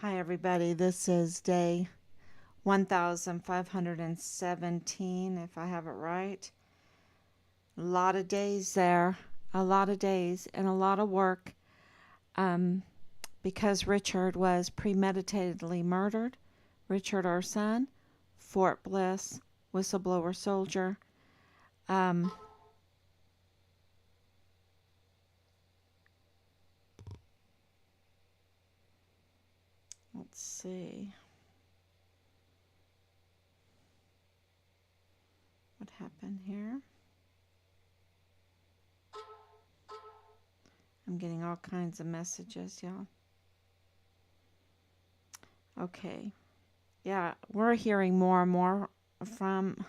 Hi, everybody. This is day 1517, if I have it right. A lot of days there, a lot of days, and a lot of work um, because Richard was premeditatedly murdered. Richard, our son, Fort Bliss, whistleblower soldier. Um, let's see what happened here. I'm getting all kinds of messages, y'all. Okay. Yeah, we're hearing more and more from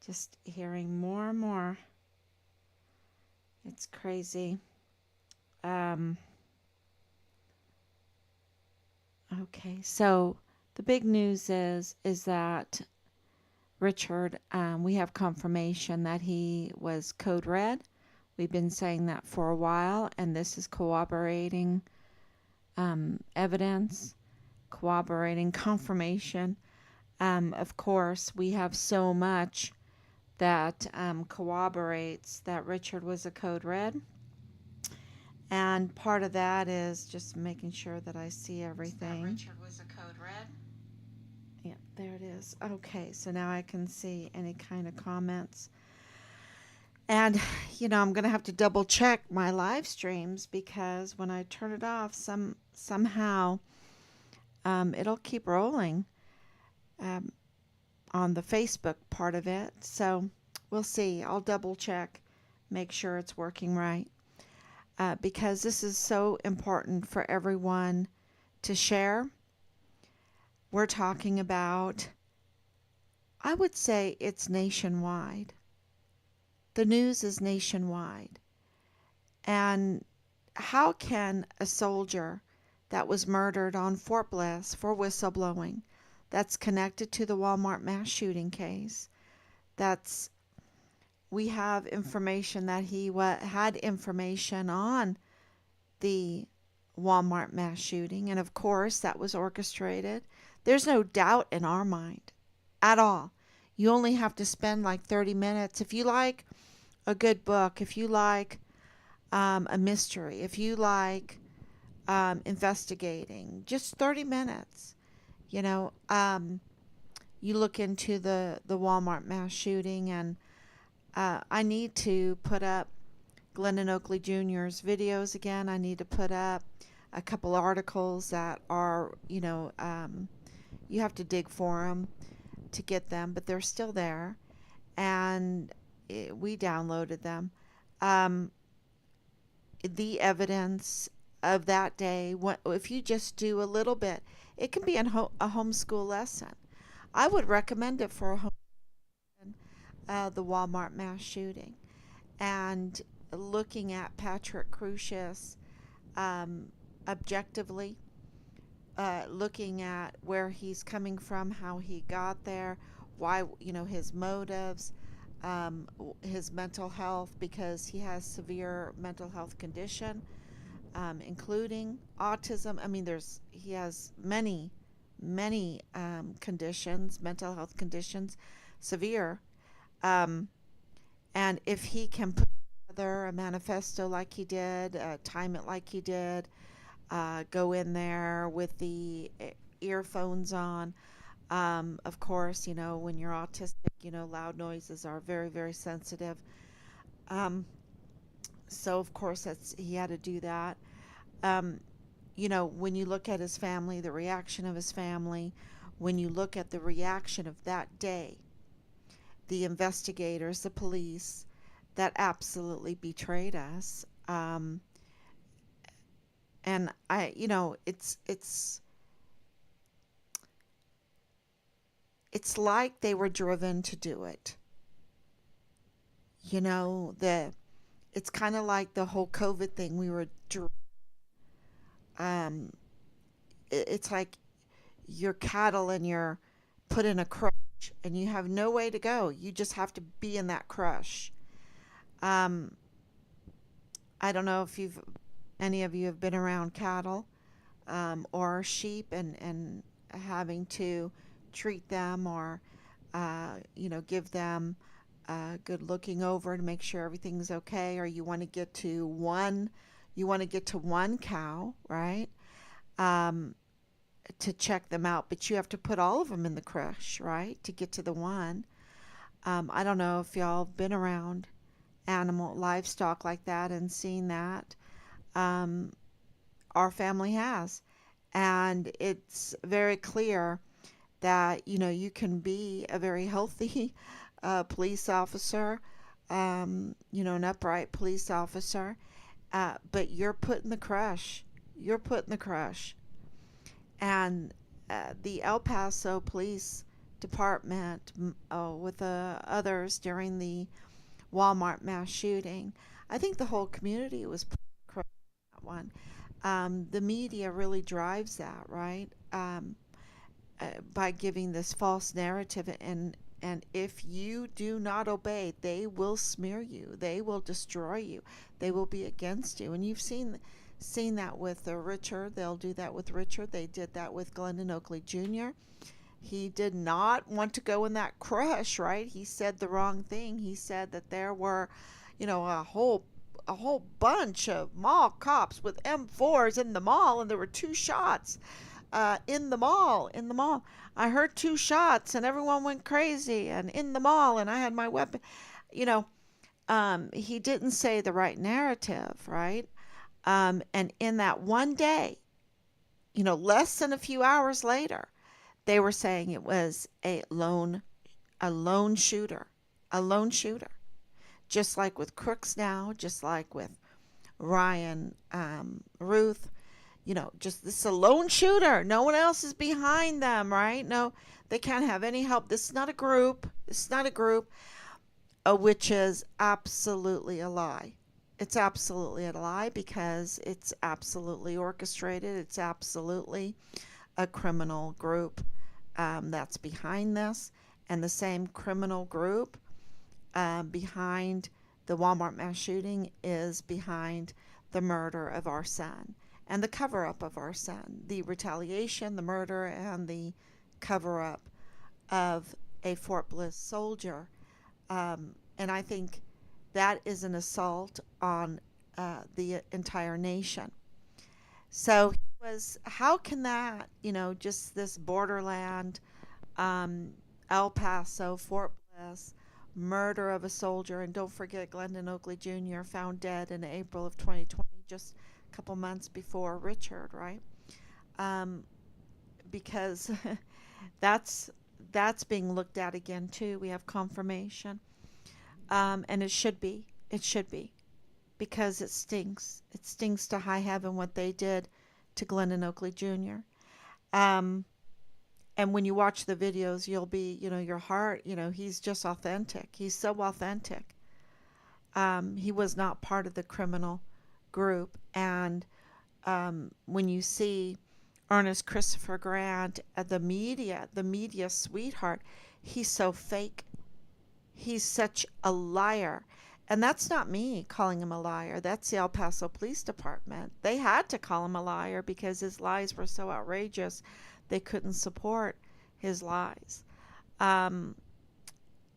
just hearing more and more. It's crazy. Um, okay, so the big news is that Richard, we have confirmation that he was code red. We've been saying that for a while, and this is corroborating evidence, corroborating confirmation. Of course, we have so much that corroborates that Richard was a code red. And part of that is just making sure that I see everything. That Richard was a code red. Yeah, there it is. Okay, so now I can see any kind of comments. And, I'm going to have to double check my live streams because when I turn it off, somehow it'll keep rolling um, on the Facebook part of it. So we'll see. I'll double check, make sure it's working right. Because this is so important for everyone to share. We're talking about, I would say it's nationwide. The news is nationwide. And how can a soldier that was murdered on Fort Bliss for whistleblowing, that's connected to the Walmart mass shooting case, we have information that he had information on the Walmart mass shooting, and of course that was orchestrated. There's no doubt in our mind at all. You only have to spend like 30 minutes. If you like a good book, if you like a mystery, if you like investigating, just 30 minutes, you look into the Walmart mass shooting, and I need to put up Glendon Oakley Jr.'s videos again. I need to put up a couple articles that are, you have to dig for them to get them, but they're still there. And we downloaded them. Um, the evidence of that day, if you just do a little bit, it can be a homeschool lesson. I would recommend it for a home lesson, the Walmart mass shooting. And looking at Patrick Crucius objectively, looking at where he's coming from, how he got there, why, his motives, his mental health, because he has severe mental health condition, including autism. I mean, he has many conditions, mental health conditions, severe. Um, and if he can put together a manifesto like he did, time it like he did, go in there with the earphones on. Of course, when you're autistic, loud noises are very, very sensitive. Um, so, of course, he had to do that. Um, when you look at his family, the reaction of his family, when you look at the reaction of that day, the investigators, the police, that absolutely betrayed us. And it's like they were driven to do it. You know, the it's kind of like the whole COVID thing. Um, it's like your cattle and you're put in a crush and you have no way to go. You just have to be in that crush. Um, I don't know if any of you have been around cattle. or sheep, and having to treat them, or give them a good looking over to make sure everything's okay, or you want to get to one cow, right? Um, to check them out, but you have to put all of them in the crush, right, to get to the one. I don't know if y'all been around animal livestock like that and seen that. Um, our family has, and it's very clear that you can be a very healthy police officer, an upright police officer, but you're put in the crush. You're put in the crush. And the El Paso Police Department, with the others during the Walmart mass shooting, I think the whole community was put in that one. The media really drives that, right? By giving this false narrative, and if you do not obey, they will smear you, they will destroy you, they will be against you. And you've seen that with Richard. They'll do that with Richard. They did that with Glendon Oakley Jr. He did not want to go in that crush, right? He said the wrong thing. He said that there were, a whole bunch of mall cops with M4s in the mall, and there were two shots in the mall. I heard two shots, and everyone went crazy, and in the mall, and I had my weapon. You know, he didn't say the right narrative, right? And in that one day, less than a few hours later, they were saying it was a lone shooter, a lone shooter. Just like with Crooks now, just like with Ryan, Ruth, just this is a lone shooter. No one else is behind them, right? No, they can't have any help. This is not a group. This is not a group, which is absolutely a lie. It's absolutely a lie because it's absolutely orchestrated. It's absolutely a criminal group that's behind this, and the same criminal group behind the Walmart mass shooting is behind the murder of our son and the cover up of our son, the retaliation, the murder, and the cover up of a Fort Bliss soldier. And I think that is an assault on the entire nation. So how can that, just this borderland, El Paso, Fort Bliss, murder of a soldier, and don't forget Glendon Oakley Jr. found dead in April of 2020, just a couple months before Richard, right? Um, because that's being looked at again too. We have confirmation, and it should be because it stinks. It stinks to high heaven what they did to Glendon Oakley Jr. Um, and when you watch the videos, you'll be, your heart, he's just authentic. He's so authentic. He was not part of the criminal group. And when you see Ernest Christopher Grant, the media sweetheart, he's so fake. He's such a liar. And that's not me calling him a liar. That's the El Paso Police Department. They had to call him a liar because his lies were so outrageous. They couldn't support his lies. Um,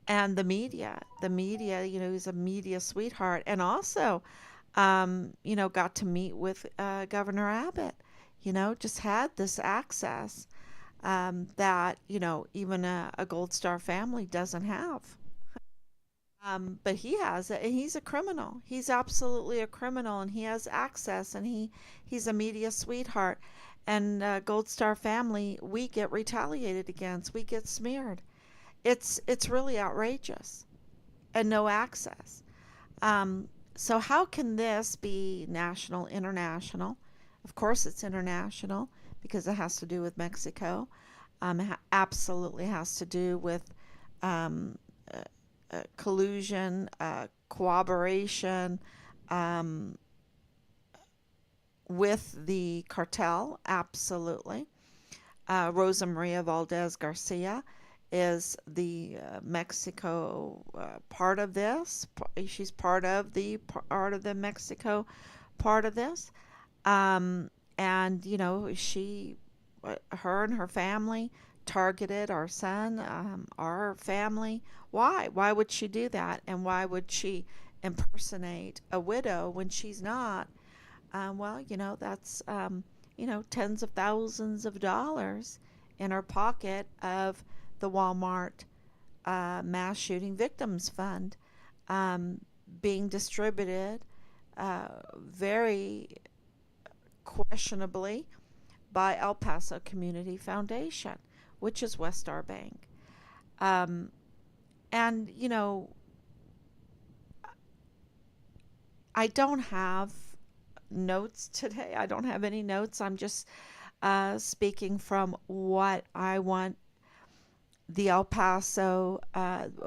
and the media, he's a media sweetheart. And also, got to meet with Governor Abbott, just had this access that, even a Gold Star family doesn't have. But he has it, and he's a criminal. He's absolutely a criminal, and he has access, and he's a media sweetheart. And Gold Star family, we get retaliated against. We get smeared. It's really outrageous, and no access. So how can this be national, international? Of course, it's international because it has to do with Mexico. It absolutely has to do with um, collusion, cooperation um, with the cartel. Absolutely. Rosa Maria Valdez Garcia is the Mexico part of this. She's part of the Mexico part of this. Um, And her and her family targeted our son, our family. Why would she do that? And why would she impersonate a widow when she's not? Well, that's tens of thousands of dollars in her pocket of the Walmart mass shooting victims fund, um, being distributed very questionably by El Paso Community Foundation, which is Westar Bank. Um, and, I don't have notes today. I don't have any notes. I'm just speaking from what I want the El Paso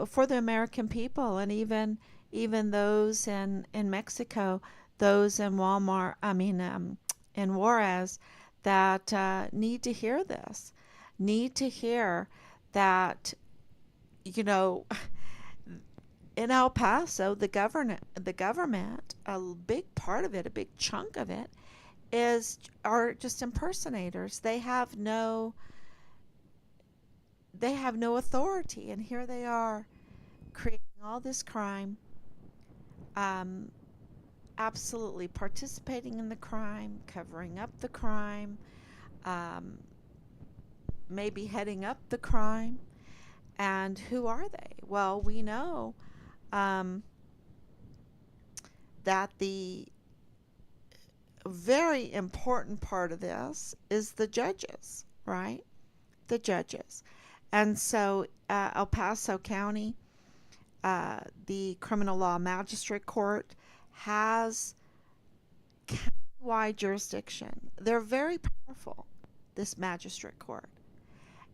for the American people, and even those in Mexico, those in Walmart. I mean, in Juarez, that need to hear this, need to hear that you know in El Paso, the government, a big part of it, a big chunk of it, are just impersonators. They have no authority, and here they are creating all this crime, um, absolutely participating in the crime, covering up the crime, um, maybe heading up the crime. And who are they? Well, we know um, that the very important part of this is the judges, right? The judges. And so, El Paso County, the criminal law magistrate court, has countywide jurisdiction. They're very powerful, this magistrate court.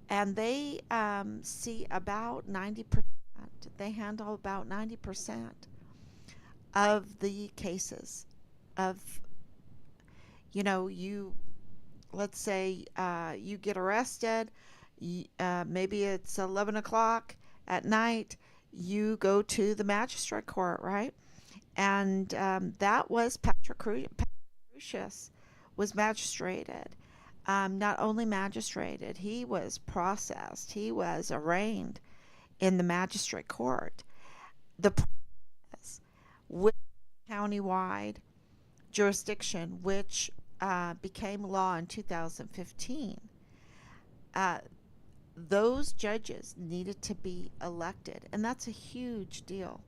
And they see about 90%, they handle about 90% of the cases of, you, let's say you get arrested, maybe it's 11 o'clock at night, you go to the magistrate court, right? And that was Patrick Crucius was magistrated. Not only magistrated, he was processed, he was arraigned in the magistrate court. The process with countywide jurisdiction, which became law in 2015, uh, those judges needed to be elected. And that's a huge deal,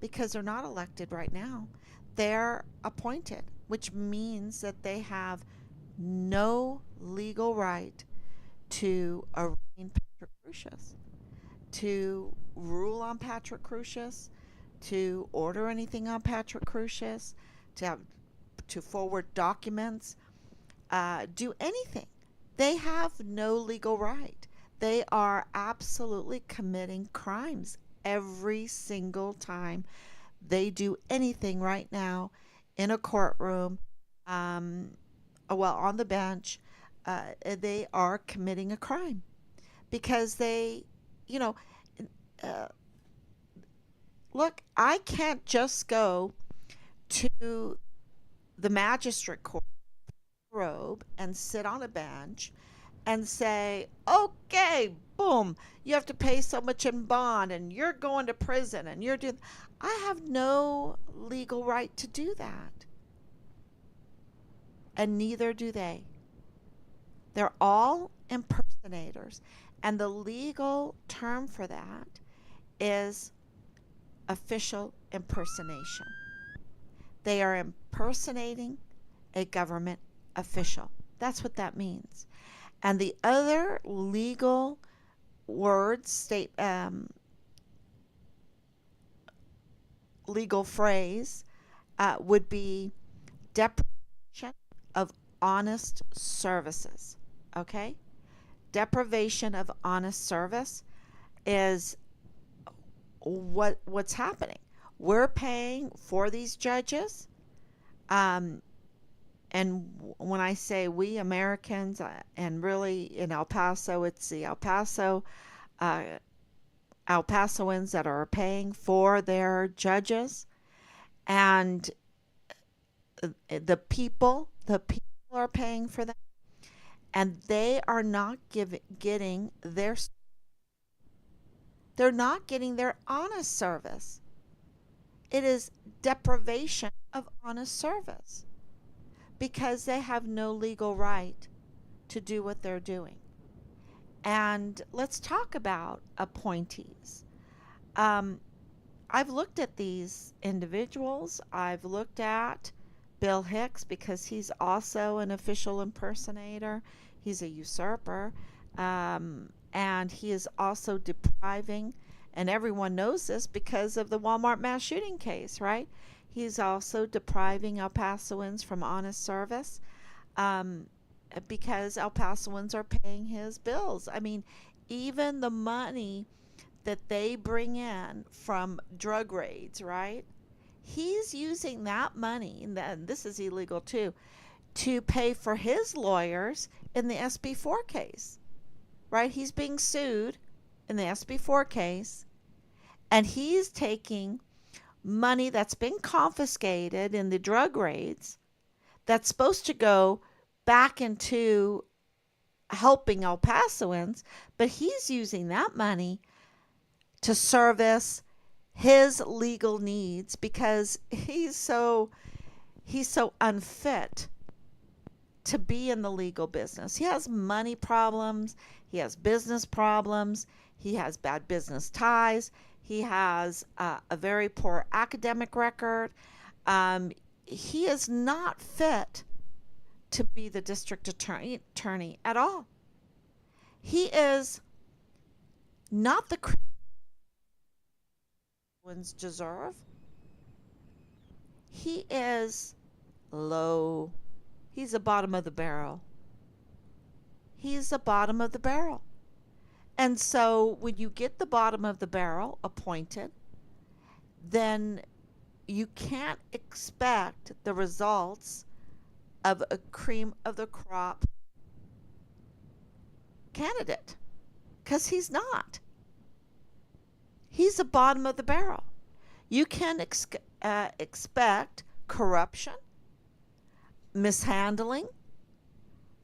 because they're not elected right now. They're appointed, which means that they have no legal right to arraign Patrick Crucius, to rule on Patrick Crucius, to order anything on Patrick Crucius, to forward documents, do anything. They have no legal right. They are absolutely committing crimes every single time they do anything right now in a courtroom, um, on the bench. They are committing a crime because you know, uh, look, I can't just go to the magistrate court robe and sit on a bench and say, okay, boom, you have to pay so much in bond and you're going to prison and you're doing. I have no legal right to do that. And neither do they. They're all impersonators. And the legal term for that is official impersonation. They are impersonating a government official. That's what that means. And the other legal words, legal phrase would be deprivation of honest services. Okay? Deprivation of honest service is what's happening. We're paying for these judges, um, and when I say we Americans, and really in El Paso, it's the uh, El Pasoans that are paying for their judges, and The people are paying for that, and they are not getting they're not getting their honest service. It is deprivation of honest service because they have no legal right to do what they're doing. And let's talk about appointees. Um, I've looked at these individuals. I've looked at Bill Hicks because he's also an official impersonator. He's a usurper. And he is also depriving, and everyone knows this because of the Walmart mass shooting case, right? He's also depriving El Pasoans from honest service, um, because El Pasoans are paying his bills. I mean, even the money that they bring in from drug raids, right? He's using that money, and this is illegal too, to pay for his lawyers in the SB4 case, right? He's being sued in the SB4 case, and he's taking money that's been confiscated in the drug raids that's supposed to go back into helping El Pasoans, but he's using that money to service his legal needs because he's so unfit to be in the legal business. He has money problems, he has business problems, he has bad business ties, he has a very poor academic record. He is not fit to be the district attorney at all. He is not the ones deserve. He is low. He's the bottom of the barrel. He's the bottom of the barrel. And so when you get the bottom of the barrel appointed, then you can't expect the results of a cream of the crop candidate because he's not. He's the bottom of the barrel. You can expect corruption, mishandling,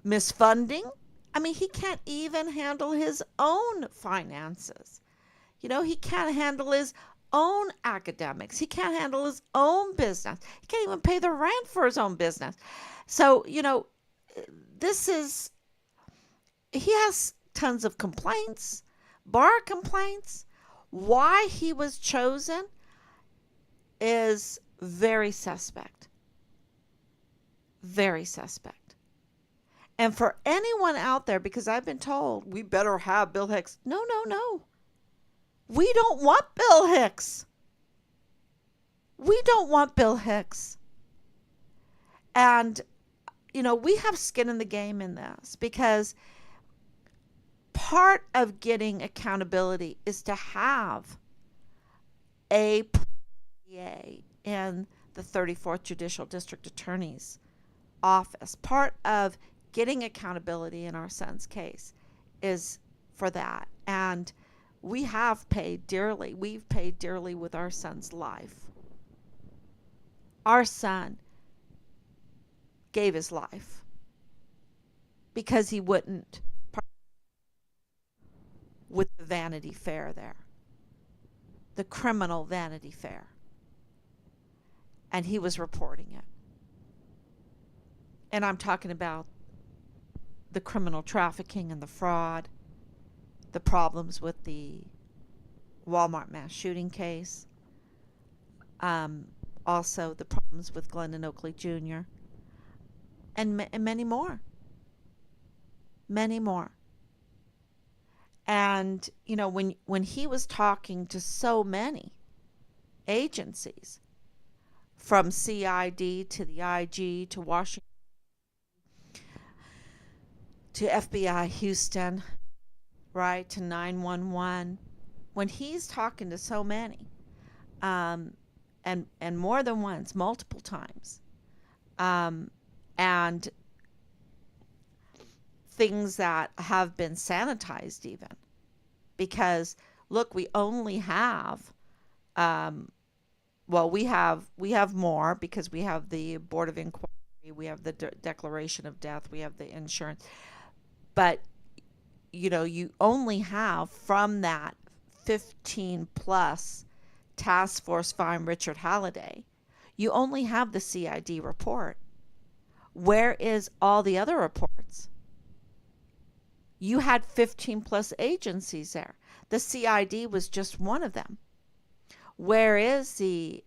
misfunding. I mean, he can't even handle his own finances. He can't handle his own academics. He can't handle his own business. He can't even pay the rent for his own business. So, this is, he has tons of complaints, bar complaints. Why he was chosen is very suspect. Very suspect. And for anyone out there, because I've been told we better have Bill Hicks. No, no, no. We don't want Bill Hicks. We don't want Bill Hicks. And, we have skin in the game in this because part of getting accountability is to have a PA in the 34th Judicial District Attorney's office. Part of getting accountability in our son's case is for that. And we have paid dearly. We've paid dearly with our son's life. Our son gave his life because he wouldn't with the Vanity Fair there, the criminal Vanity Fair. And he was reporting it. And I'm talking about the criminal trafficking and the fraud, the problems with the Walmart mass shooting case, also the problems with Glendon Oakley Jr., and many more. Many more. And, when he was talking to so many agencies, from CID to the IG to Washington to FBI Houston, right, to 911, when he's talking to so many, and more than once, multiple times, and things that have been sanitized even, because look, we only have well, we have more because we have the board of inquiry, we have the declaration of death, we have the insurance. But you only have from that 15 plus task force find Richard Halliday, you only have the CID report. Where is all the other reports? You had 15 plus agencies there. The CID was just one of them. Where is the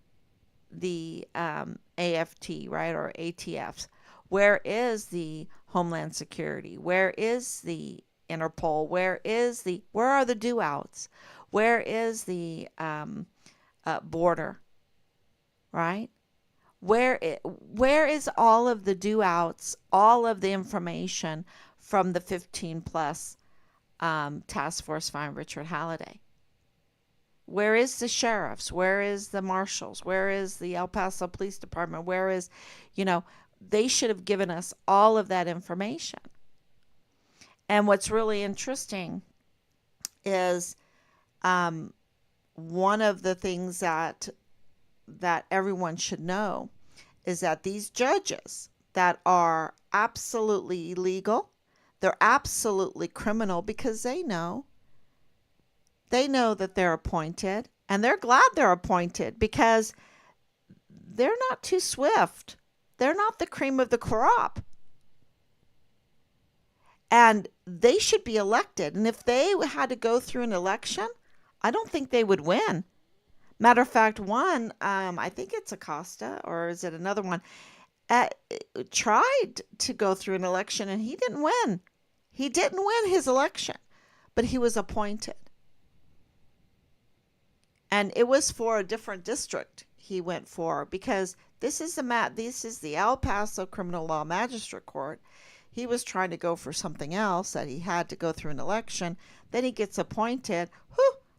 AFT, right, or ATFs? Where is the Homeland Security? Where is the Interpol? Where are the do outs? Where is the border, right? Where is all of the do outs, all of the information from the 15 plus task force find Richard Halliday? Where is the sheriffs? Where is the marshals? Where is the El Paso Police Department? Where is, they should have given us all of that information. And what's really interesting is one of the things that everyone should know is that these judges that are absolutely illegal, they're absolutely criminal because they know that they're appointed, and they're glad they're appointed because they're not too swift. They're not the cream of the crop. And they should be elected. And if they had to go through an election, I don't think they would win. Matter of fact, one, I think it's Acosta, or is it another one, tried to go through an election and he didn't win. He didn't win his election, but he was appointed. And it was for a different district he went for, because this is the El Paso Criminal Law Magistrate Court. He was trying to go for something else that he had to go through an election. Then he gets appointed.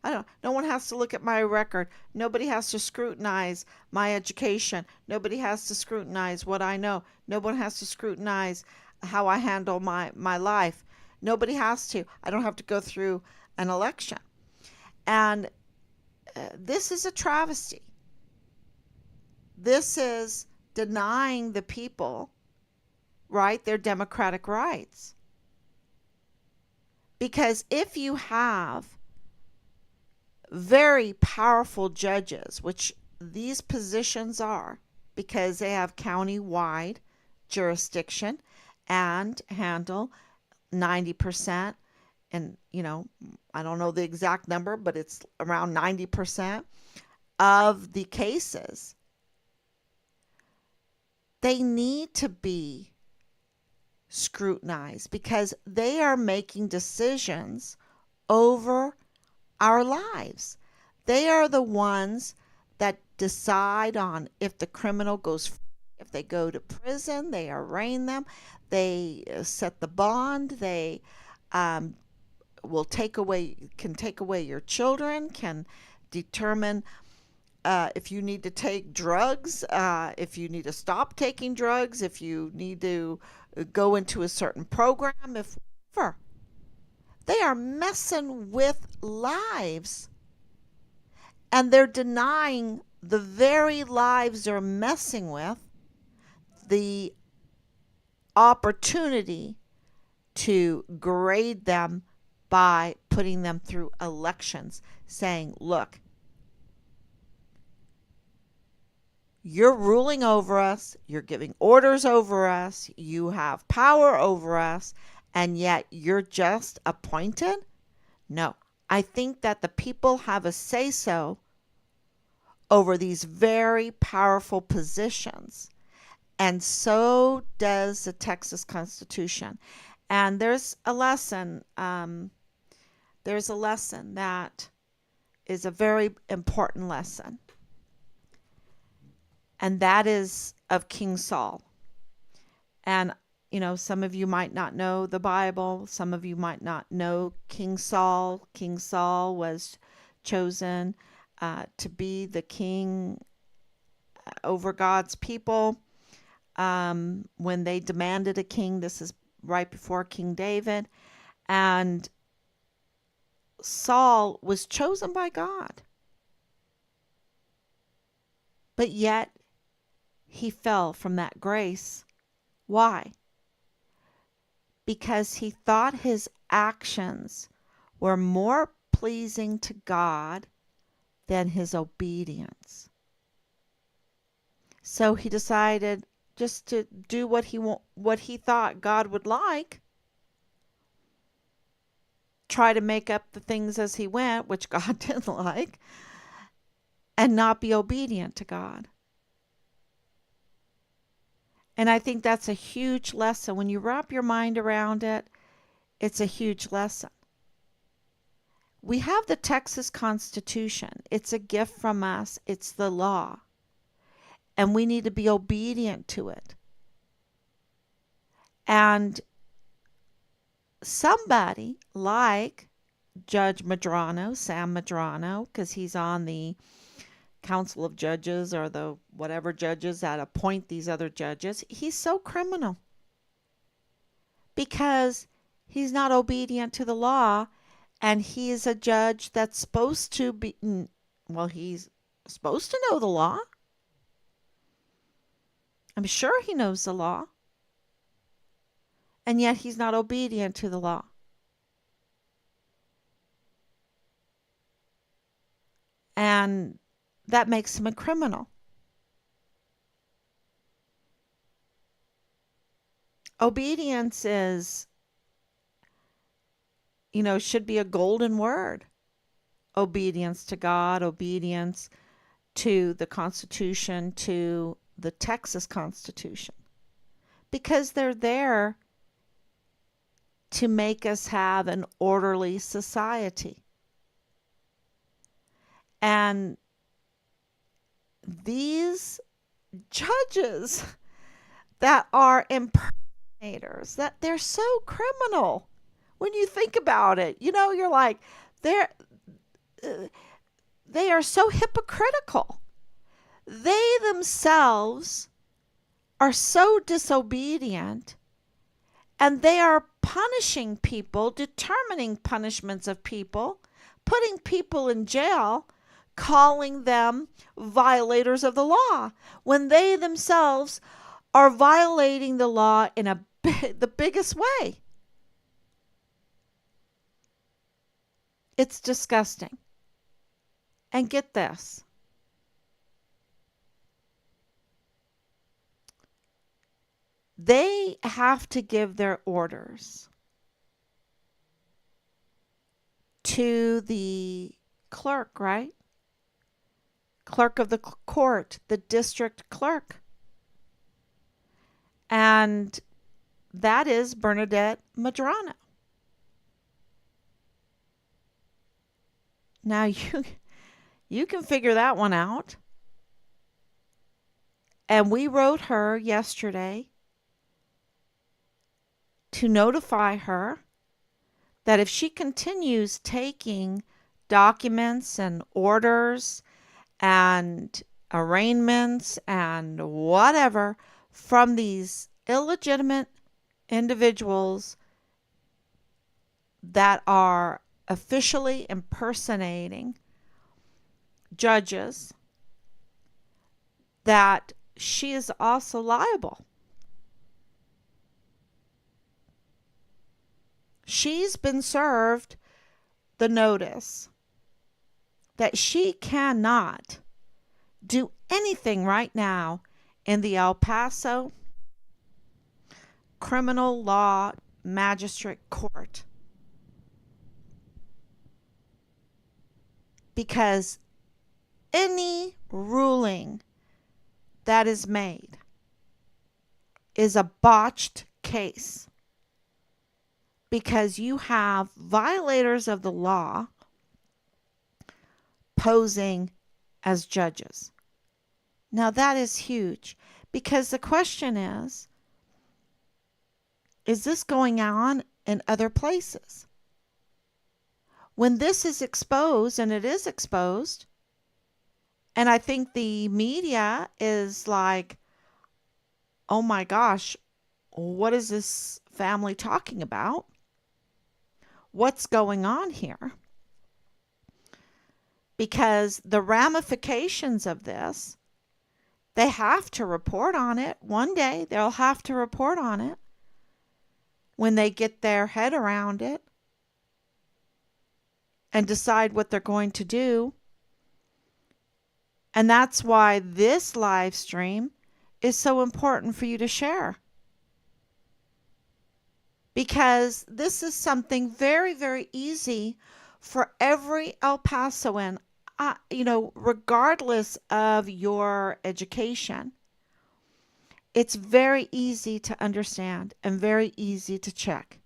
No one has to look at my record. Nobody has to scrutinize my education. Nobody has to scrutinize what I know. No one has to scrutinize how I handle my life. Nobody has to. I don't have to go through an election. And this is a travesty. This is denying the people, right, their democratic rights. Because if you have very powerful judges, which these positions are, because they have county-wide jurisdiction and handle 90%, and I don't know the exact number, but it's around 90% of the cases, they need to be scrutinized because they are making decisions over our lives. They are the ones that decide on if the criminal goes free, if they go to prison. They arraign them. They set the bond. They will take away your children, can determine if you need to take drugs, if you need to stop taking drugs, if you need to go into a certain program, if whatever. They are messing with lives, and they're denying the very lives they're messing with the opportunity to grade them by putting them through elections, saying, look, you're ruling over us, you're giving orders over us, you have power over us, and yet you're just appointed? No. I think that the people have a say-so over these very powerful positions, and so does the Texas Constitution. And there's a lesson that is a very important lesson, and that is of King Saul. And some of you might not know the Bible. Some of you might not know King Saul. King Saul was chosen to be the king over God's people when they demanded a king. This is right before King David. And Saul was chosen by God. But yet he fell from that grace. Why? Because he thought his actions were more pleasing to God than his obedience. So he decided just to do what he thought God would like, try to make up the things as he went, which God didn't like, and not be obedient to God. And I think that's a huge lesson. When you wrap your mind around it, it's a huge lesson. We have the Texas Constitution. It's a gift from us. It's the law. And we need to be obedient to it. And somebody like Judge Medrano, Sam Medrano, because he's on the Council of Judges or the whatever judges that appoint these other judges, he's so criminal because he's not obedient to the law, and he is a judge that's supposed to be, well, he's supposed to know the law. I'm sure he knows the law, and yet he's not obedient to the law. And that makes him a criminal. Obedience is, should be a golden word. Obedience to God, obedience to the Constitution, to the Texas Constitution. Because they're there to make us have an orderly society. And these judges that are impersonators, that they're so criminal when you think about it. You're like, they are so hypocritical. They themselves are so disobedient, and they are punishing people, determining punishments of people, putting people in jail, calling them violators of the law, when they themselves are violating the law in the biggest way. It's disgusting. And get this. They have to give their orders to the clerk, right? Clerk of the court, the district clerk. And that is Bernadette Medrano. Now you can figure that one out. And we wrote her yesterday to notify her that if she continues taking documents and orders and arraignments and whatever from these illegitimate individuals that are officially impersonating judges, that she is also liable. She's been served the notice that she cannot do anything right now in the El Paso Criminal Law Magistrate Court, because any ruling that is made is a botched case, because you have violators of the law posing as judges. Now that is huge, because the question is this going on in other places? When this is exposed, and it is exposed, and I think the media is like, oh my gosh, what is this family talking about? What's going on here? Because the ramifications of this They have to report on it. One day they'll have to report on it when they get their head around it and decide what they're going to do. And that's why this live stream is so important for you to share. Because this is something very, very easy for every El Pasoan, regardless of your education. It's very easy to understand and very easy to check.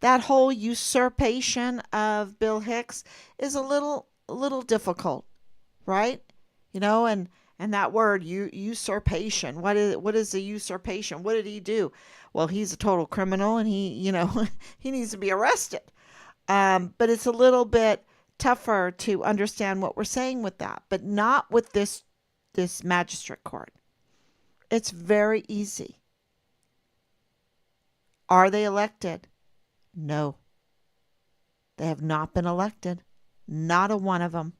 That whole usurpation of Bill Hicks is a little difficult, right? And that word usurpation. What is a usurpation? What did he do? Well, he's a total criminal, and he he needs to be arrested. But it's a little bit tougher to understand what we're saying with that, but not with this magistrate court. It's very easy. Are they elected? No. They have not been elected. Not a one of them.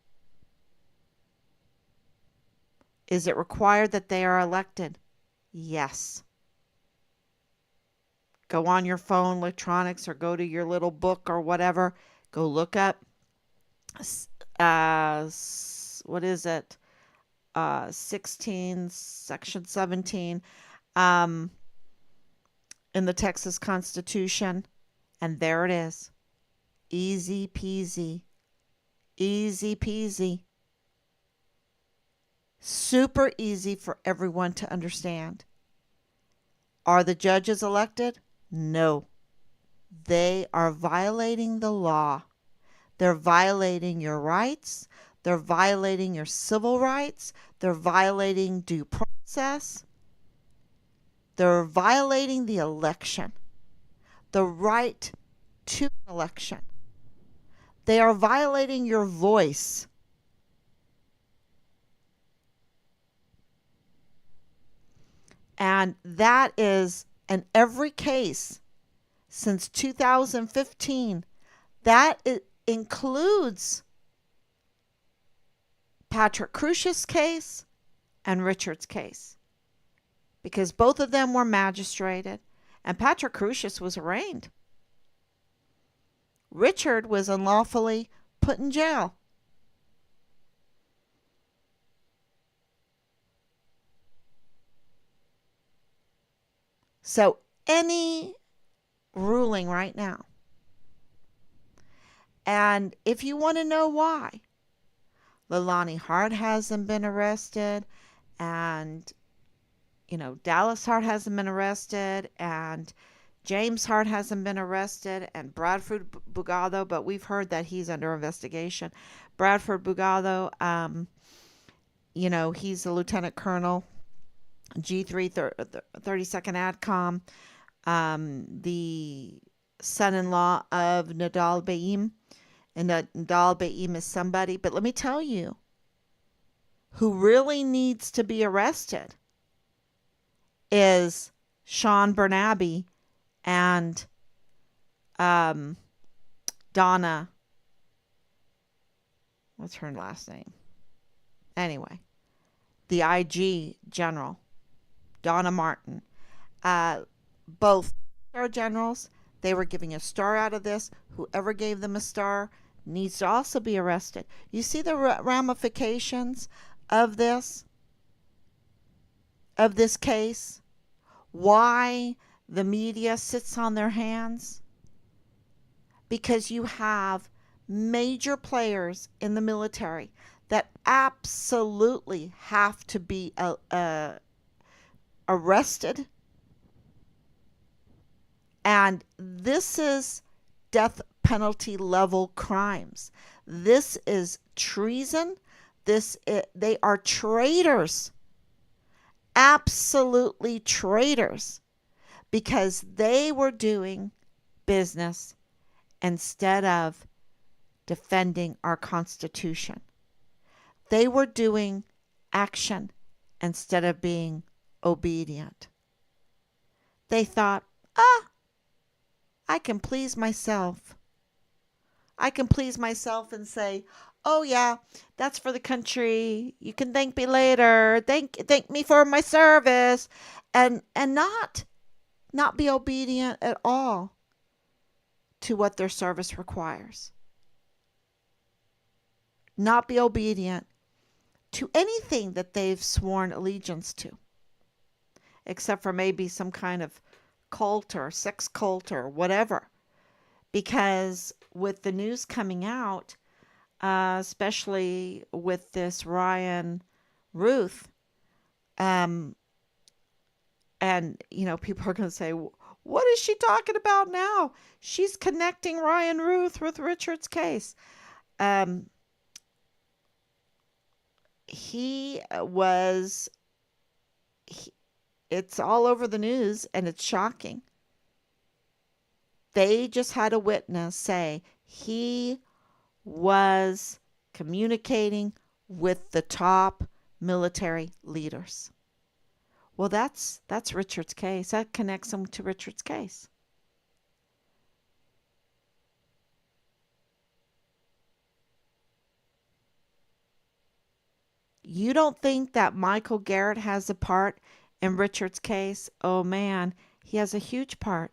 Is it required that they are elected? Yes. Go on your phone, electronics, or go to your little book or whatever. Go look up, what is it? 16, section 17, in the Texas Constitution. And there it is. Easy peasy. Easy peasy. Super easy for everyone to understand. Are the judges elected? No. They are violating the law. They're violating your rights. They're violating your civil rights. They're violating due process. They're violating the election, the right to an election. They are violating your voice. And that is in every case since 2015. That includes Patrick Crucia's case and Richard's case, because both of them were magistrated, and Patrick Crucius was arraigned. Richard was unlawfully put in jail. So any ruling right now, and if you want to know why Leilani Hart hasn't been arrested, and Dallas Hart hasn't been arrested, and James Hart hasn't been arrested, and Bradford Bugado, but we've heard that he's under investigation. Bradford Bugado, he's a lieutenant colonel, G3 32nd ADCOM, the son-in-law of Nadal Baim. And Nadal Baim is somebody, but let me tell you, who really needs to be arrested is Sean Bernabe and Donna. What's her last name? Anyway, the IG general, Donna Martin. Both are generals. They were giving a star out of this. Whoever gave them a star needs to also be arrested. You see the ramifications of this case? Why the media sits on their hands? Because you have major players in the military that absolutely have to be arrested. And this is death penalty level crimes. This is treason. They are traitors. Absolutely traitors. Because they were doing business instead of defending our Constitution. They were doing action instead of being obedient. They thought, I can please myself. I can please myself and say, Oh yeah, that's for the country. You can thank me later. Thank me for my service, and not be obedient at all to what their service requires. Not be obedient to anything that they've sworn allegiance to, except for maybe some kind of cult or sex cult or whatever. Because with the news coming out, especially with this Ryan Ruth, um, and people are going to say, "What is she talking about now? She's connecting Ryan Ruth with Richard's case." Um, he was. He, it's all over the news, and it's shocking. They just had a witness say he was communicating with the top military leaders. Well, that's Richard's case. That connects him to Richard's case. You don't think that Michael Garrett has a part in Richard's case? Oh man, he has a huge part.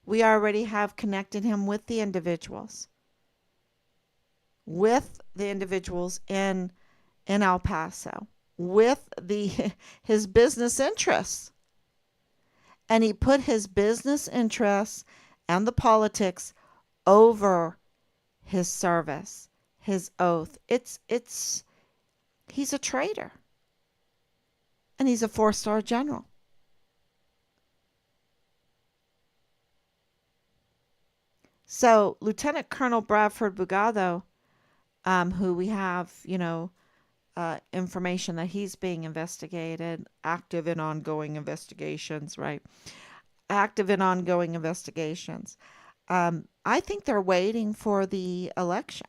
We already have connected him with the individuals in El Paso, with the his business interests. And he put his business interests and the politics over his service, his oath. It's he's a traitor. And he's a 4-star general. So Lieutenant Colonel Bradford Bugado, who we have, information that he's being investigated, active in ongoing investigations, right? Active in ongoing investigations. I think they're waiting for the election.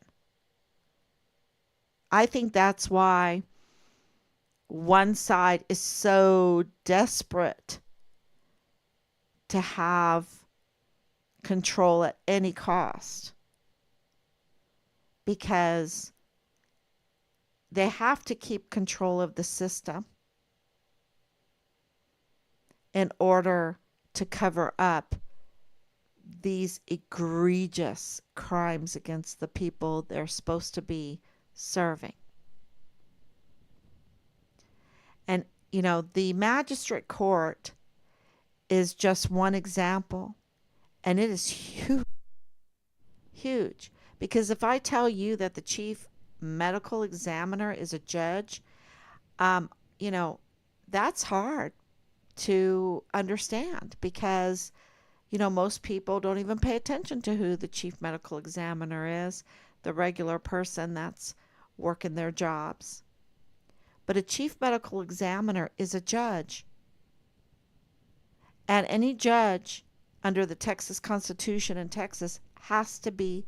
I think that's why one side is so desperate to have control at any cost, because they have to keep control of the system in order to cover up these egregious crimes against the people they're supposed to be serving. And, the magistrate court is just one example, and it is huge, huge. Because if I tell you that the chief medical examiner is a judge, um, you know, that's hard to understand, because most people don't even pay attention to who the chief medical examiner is, the regular person that's working their jobs. But a chief medical examiner is a judge. And any judge under the Texas Constitution in Texas has to be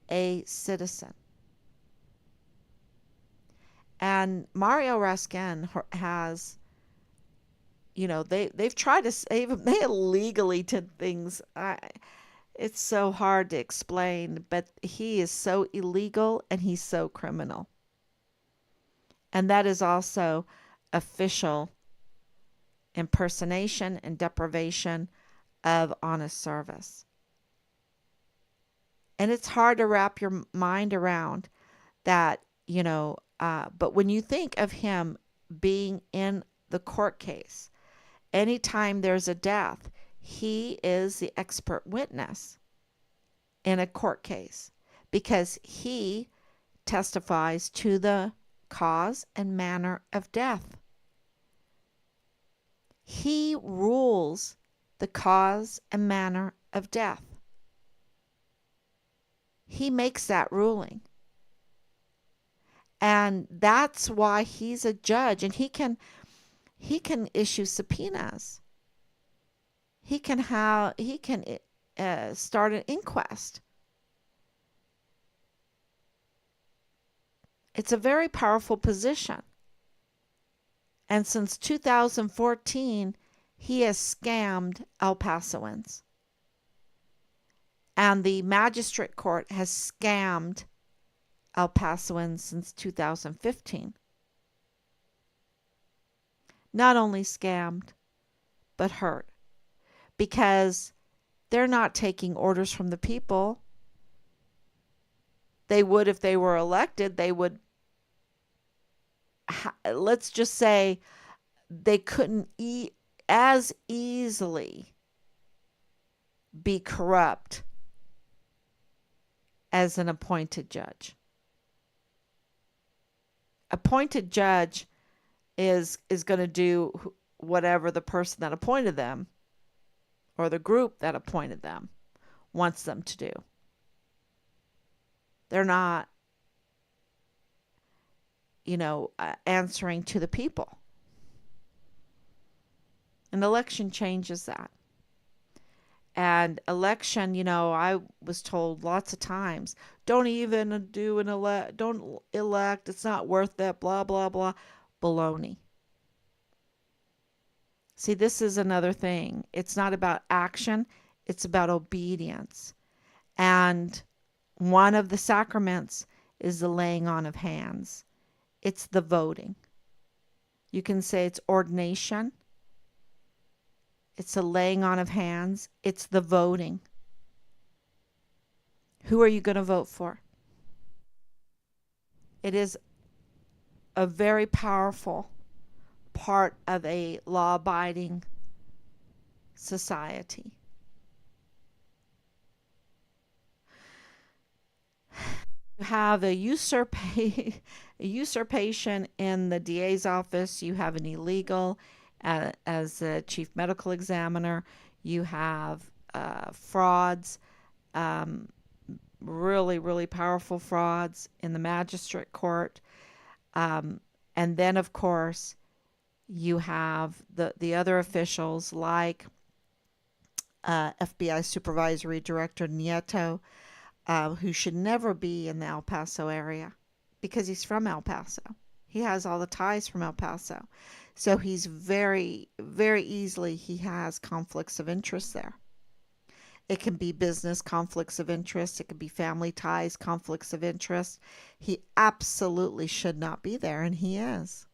a citizen. And Mario Raskin has, they've tried to save him. They illegally did things. It's so hard to explain, but he is so illegal and he's so criminal. And that is also official impersonation and deprivation of honest service. And it's hard to wrap your mind around that, but when you think of him being in the court case, anytime there's a death, he is the expert witness in a court case, because he testifies to the cause and manner of death. He rules the cause and manner of death. He makes that ruling. And that's why he's a judge, and he can issue subpoenas. He can start an inquest. It's a very powerful position. And since 2014, he has scammed El Pasoans. And the magistrate court has scammed El Pasoans since 2015. Not only scammed, but hurt. Because they're not taking orders from the people. They would if they were elected. They would, let's just say, they couldn't as easily be corrupt as an appointed judge. Appointed judge is going to do whatever the person that appointed them or the group that appointed them wants them to do. They're not, answering to the people. An election changes that. And election, I was told lots of times, don't even do don't elect, it's not worth it, blah, blah, blah. Baloney. See, this is another thing. It's not about action, it's about obedience. And one of the sacraments is the laying on of hands. It's the voting. You can say it's ordination. It's a laying on of hands. It's the voting. Who are you going to vote for? It is a very powerful part of a law-abiding society. You have a usurpation in the DA's office. You have an illegal as a chief medical examiner. You have frauds, really, really powerful frauds in the magistrate court. And then, of course, you have the other officials like FBI Supervisory Director Nieto, who should never be in the El Paso area because he's from El Paso. He has all the ties from El Paso. So he's very, very easily, he has conflicts of interest there. It can be business conflicts of interest. It can be family ties, conflicts of interest. He absolutely should not be there, and he is.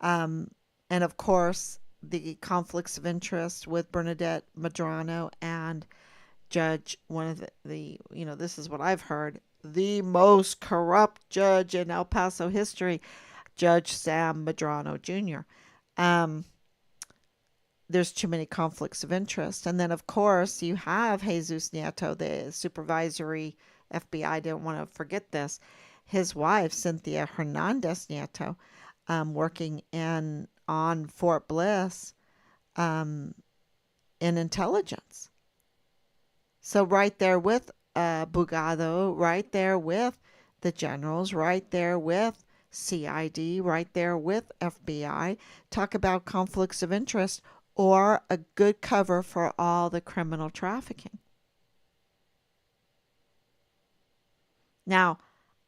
And of course, the conflicts of interest with Bernadette Medrano and Judge, one of the this is what I've heard, the most corrupt judge in El Paso history, Judge Sam Medrano Jr. There's too many conflicts of interest. And then, of course, you have Jesus Nieto, the supervisory FBI. Didn't want to forget this. His wife, Cynthia Hernandez Nieto, working on Fort Bliss in intelligence. So right there with Bugado, right there with the generals, right there with CID, right there with FBI. Talk about conflicts of interest or a good cover for all the criminal trafficking. Now,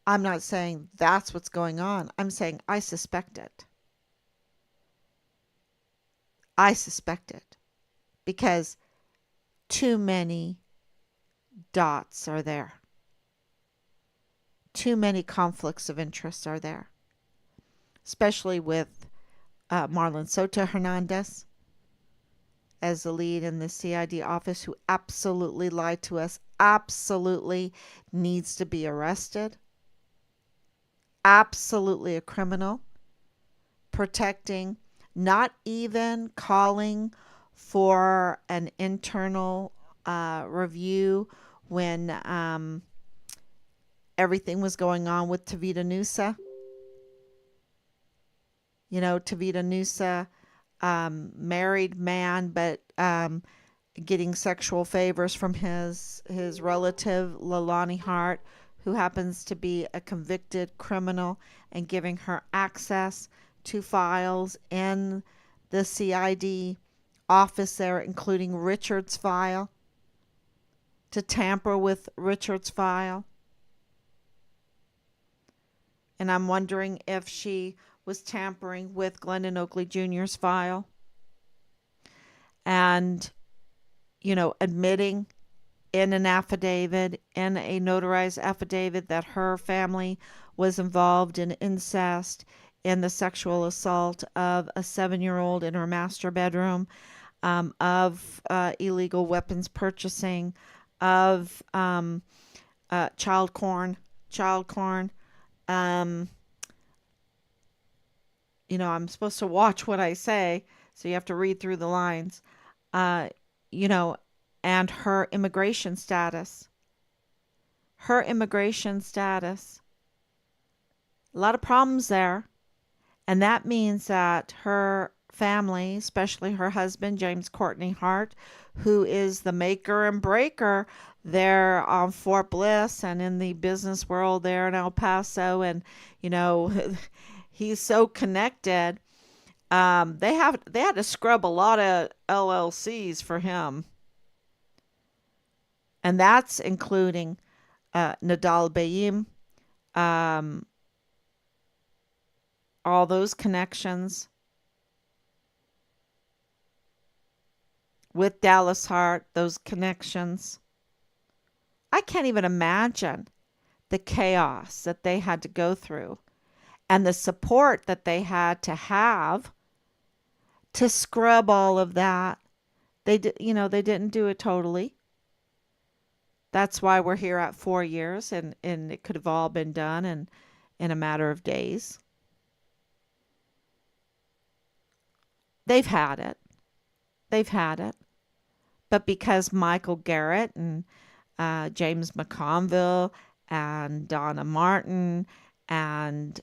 I'm not saying that's what's going on. I'm saying I suspect it. I suspect it because too many dots are there. Too many conflicts of interest are there, especially with Marlon Soto Hernandez as the lead in the CID office, who absolutely lied to us, absolutely needs to be arrested, absolutely a criminal, protecting, not even calling for an internal review when everything was going on with Tavita Nusa. Tavita Nusa, married man, but getting sexual favors from his relative, Leilani Hart, who happens to be a convicted criminal, and giving her access to files in the CID office there, including Richard's file, to tamper with Richard's file. And I'm wondering if she was tampering with Glendon Oakley Jr.'s file and, admitting in an affidavit, in a notarized affidavit, that her family was involved in incest, in the sexual assault of a 7-year-old in her master bedroom, of illegal weapons purchasing, of child corn. Um, I'm supposed to watch what I say, so you have to read through the lines. Uh, you know, and her immigration status. Her immigration status. A lot of problems there. And that means that her family, especially her husband, James Courtney Hart, who is the maker and breaker there on Fort Bliss and in the business world there in El Paso, and you know, he's so connected. They had to scrub a lot of LLCs for him, and that's including Nadal Bayim, um, all those connections with Dallas Hart, those connections. I can't even imagine the chaos that they had to go through and the support that they had to have to scrub all of that. They didn't do it totally. That's why we're here at 4 years, and it could have all been done in a matter of days. They've had it. They've had it. But because Michael Garrett and James McConville and Donna Martin and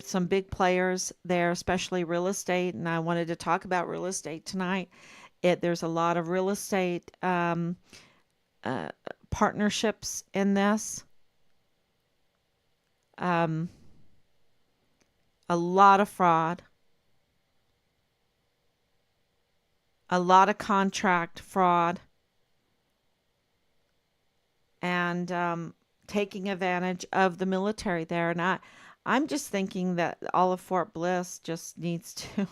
some big players there, especially real estate. And I wanted to talk about real estate tonight. There's a lot of real estate uh, partnerships in this. Um, a lot of fraud, a lot of contract fraud, and taking advantage of the military there. And I'm just thinking that all of Fort Bliss just needs to,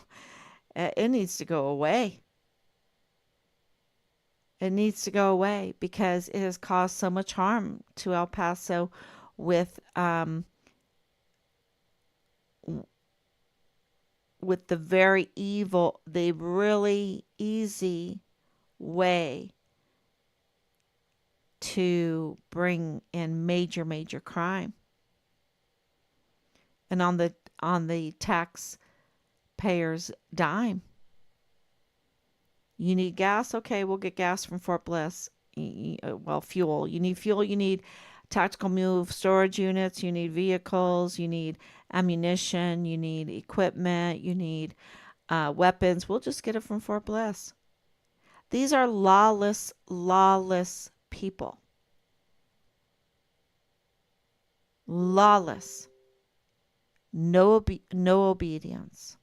it needs to go away. It needs to go away because it has caused so much harm to El Paso with with the very evil, the really easy way to bring in major crime, and on the taxpayers' dime. You need gas? Okay, we'll get gas from Fort Bliss. Well, fuel. You need fuel. You need tactical move storage units. You need vehicles. You need ammunition. You need equipment. You need weapons. We'll just get it from Fort Bliss. These are lawless people. Lawless. No obedience.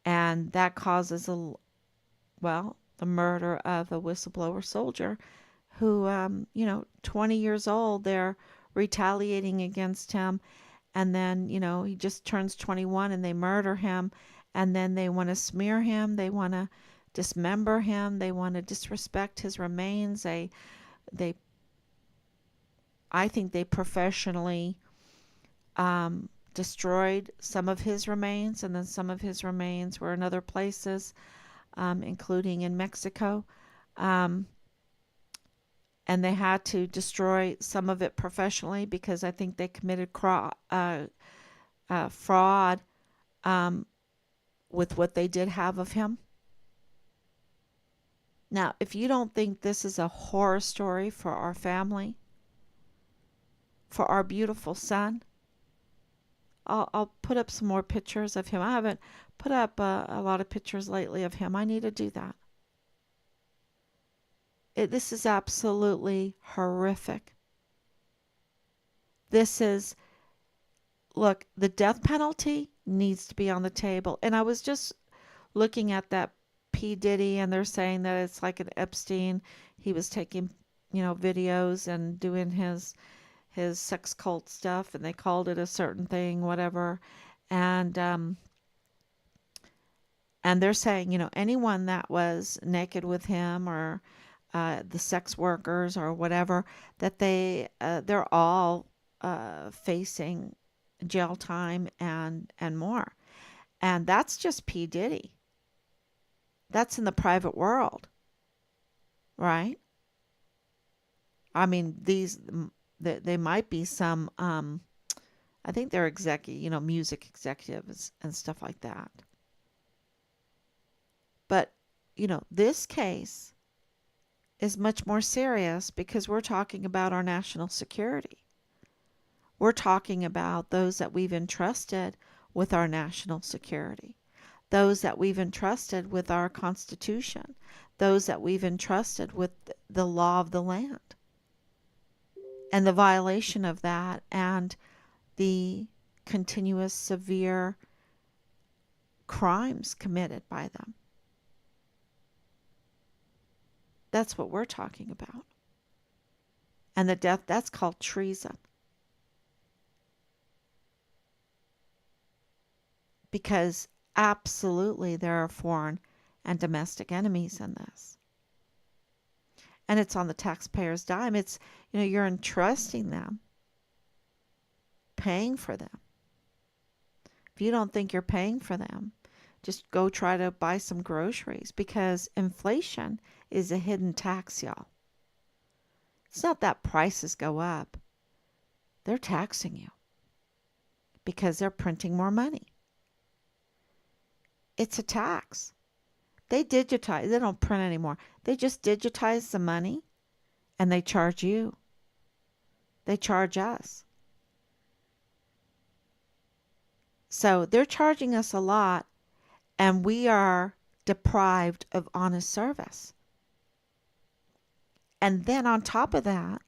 And that causes the murder of a whistleblower soldier who, 20 years old, they're retaliating against him. And then, he just turns 21 and they murder him. And then they want to smear him. They want to dismember him. They want to disrespect his remains. They, I think they professionally destroyed some of his remains, and then some of his remains were in other places, including in Mexico. Um, and they had to destroy some of it professionally because I think they committed fraud with what they did have of him. Now, if you don't think this is a horror story for our family, for our beautiful son, I'll put up some more pictures of him. I haven't put up a lot of pictures lately of him. I need to do that. This is absolutely horrific. Look, the death penalty needs to be on the table. And I was just looking at that P. Diddy, and they're saying that it's like an Epstein. He was taking, videos and doing his sex cult stuff, and they called it a certain thing, whatever. And And they're saying, anyone that was naked with him, or the sex workers or whatever, that they're all facing jail time and more. And that's just P. Diddy. That's in the private world, right? I mean, they might be some. I think they're music executives and stuff like that. But this case is much more serious because we're talking about our national security. We're talking about those that we've entrusted with our national security, those that we've entrusted with our Constitution, those that we've entrusted with the law of the land, and the violation of that, and the continuous severe crimes committed by them. That's what we're talking about. And the death, that's called treason. Because absolutely there are foreign and domestic enemies in this. And it's on the taxpayer's dime. It's, you're entrusting them, paying for them. If you don't think you're paying for them, just go try to buy some groceries, because inflation is a hidden tax, y'all. It's not that prices go up. They're taxing you because they're printing more money. It's a tax. They digitize. They don't print anymore. They just digitize the money and they charge you. They charge us. So they're charging us a lot, and we are deprived of honest service. And then on top of that,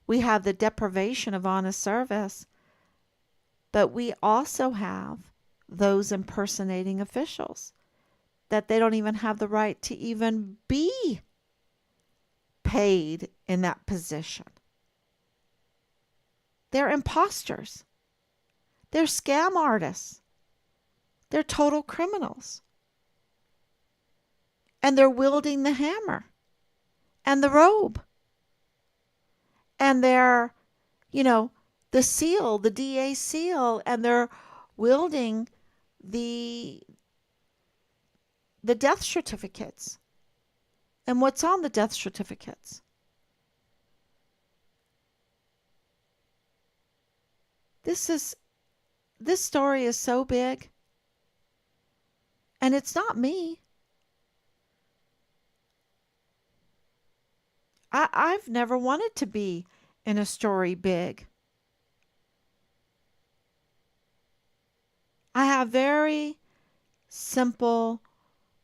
we have the deprivation of honest service, but we also have those impersonating officials that they don't even have the right to even be paid in that position. They're imposters. They're scam artists. They're total criminals. And they're wielding the hammer and the robe. And they're, the seal, the DA seal, and they're wielding the death certificates. And what's on the death certificates? This story is so big. And it's not me. I've never wanted to be in a story big. I have very simple